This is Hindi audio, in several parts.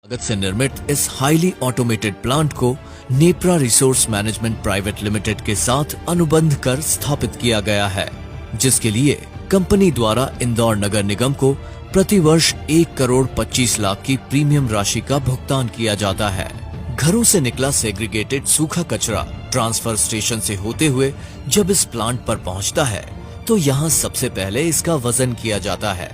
लागत से निर्मित इस हाईली ऑटोमेटेड प्लांट को NEPRA resource management private limited के साथ अनुबंध कर स्थापित किया गया है, जिसके लिए कंपनी द्वारा इंदौर नगर निगम को प्रतिवर्ष 1,25,00,000 की प्रीमियम राशि का भुगतान किया जाता है। घरों से निकला सेग्रीगेटेड सूखा कचरा ट्रांसफर स्टेशन से होते हुए जब इस प्लांट पर पहुंचता है तो यहाँ सबसे पहले इसका वजन किया जाता है।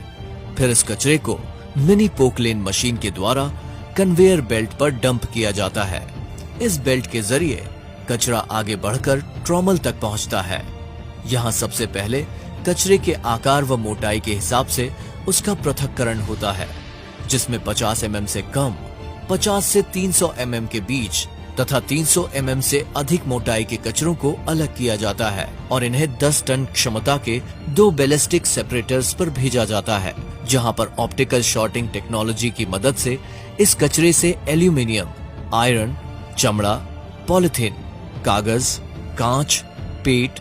फिर इस कचरे को मिनी पोकलेन मशीन के द्वारा कन्वेयर बेल्ट पर डंप किया जाता है। इस बेल्ट के जरिए कचरा आगे बढ़कर ट्रॉमल तक पहुंचता है। यहाँ सबसे पहले कचरे के आकार व मोटाई के हिसाब से उसका पृथक्करण होता है, जिसमें 50 mm से कम, 50 से 300 mm के बीच तथा 300 mm से अधिक मोटाई के कचरों को अलग किया जाता है और इन्हें 10 टन क्षमता के 2 बैलिस्टिक सेपरेटर्स पर भेजा जाता है, जहां पर ऑप्टिकल शॉर्टिंग टेक्नोलॉजी की मदद से इस कचरे से एल्यूमिनियम, आयरन, चमड़ा, पॉलिथीन, कागज, कांच, पेट,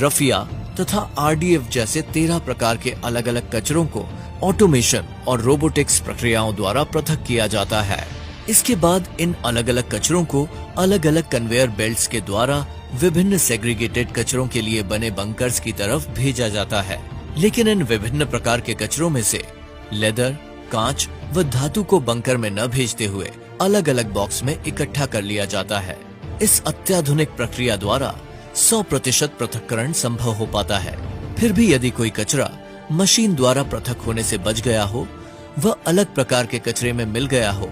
रफिया तथा RDF जैसे 13 प्रकार के अलग अलग कचरों को ऑटोमेशन और रोबोटिक्स प्रक्रियाओं द्वारा पृथक किया जाता है। इसके बाद इन अलग अलग कचरों को अलग अलग कन्वेयर बेल्ट्स के द्वारा विभिन्न सेग्रीगेटेड कचरों के लिए बने बंकर्स की तरफ भेजा जाता है। लेकिन इन विभिन्न प्रकार के कचरों में से लेदर, कांच व धातु को बंकर में न भेजते हुए अलग अलग बॉक्स में इकट्ठा कर लिया जाता है। इस अत्याधुनिक प्रक्रिया द्वारा 100% पृथक्करण संभव हो पाता है। फिर भी यदि कोई कचरा मशीन द्वारा पृथक होने से बच गया हो, वह अलग प्रकार के कचरे में मिल गया हो,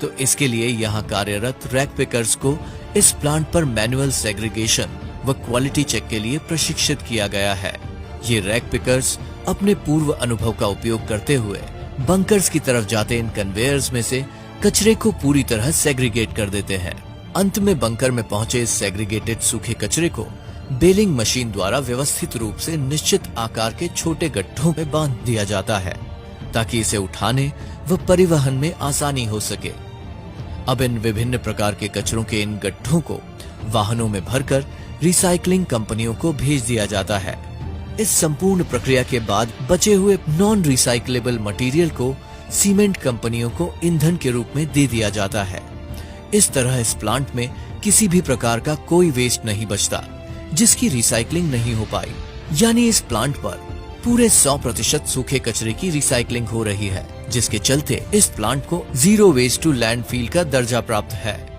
तो इसके लिए यहाँ कार्यरत रैक पिकर्स को इस प्लांट पर मैनुअल सेग्रीगेशन व क्वालिटी चेक के लिए प्रशिक्षित किया गया है। ये रैक पिकर्स अपने पूर्व अनुभव का उपयोग करते हुए बंकर्स की तरफ जाते इन कन्वेयर्स में से कचरे को पूरी तरह सेग्रीगेट कर देते हैं। अंत में बंकर में पहुंचे इस सेग्रीगेटेड सूखे कचरे को बेलिंग मशीन द्वारा व्यवस्थित रूप से निश्चित आकार के छोटे गड्ढों में बांध दिया जाता है, ताकि इसे उठाने व परिवहन में आसानी हो सके। अब इन विभिन्न प्रकार के कचरों के इन गड्ढों को वाहनों में भरकर रिसाइकलिंग कंपनियों को भेज दिया जाता है। इस संपूर्ण प्रक्रिया के बाद बचे हुए नॉन रिसाइकलेबल मटेरियल को सीमेंट कंपनियों को ईंधन के रूप में दे दिया जाता है। इस तरह इस प्लांट में किसी भी प्रकार का कोई वेस्ट नहीं बचता जिसकी रिसाइकलिंग नहीं हो पाई। यानी इस प्लांट पर पूरे 100% सूखे कचरे की रिसाइकलिंग हो रही है, जिसके चलते इस प्लांट को जीरो वेस्ट टू लैंडफिल का दर्जा प्राप्त है।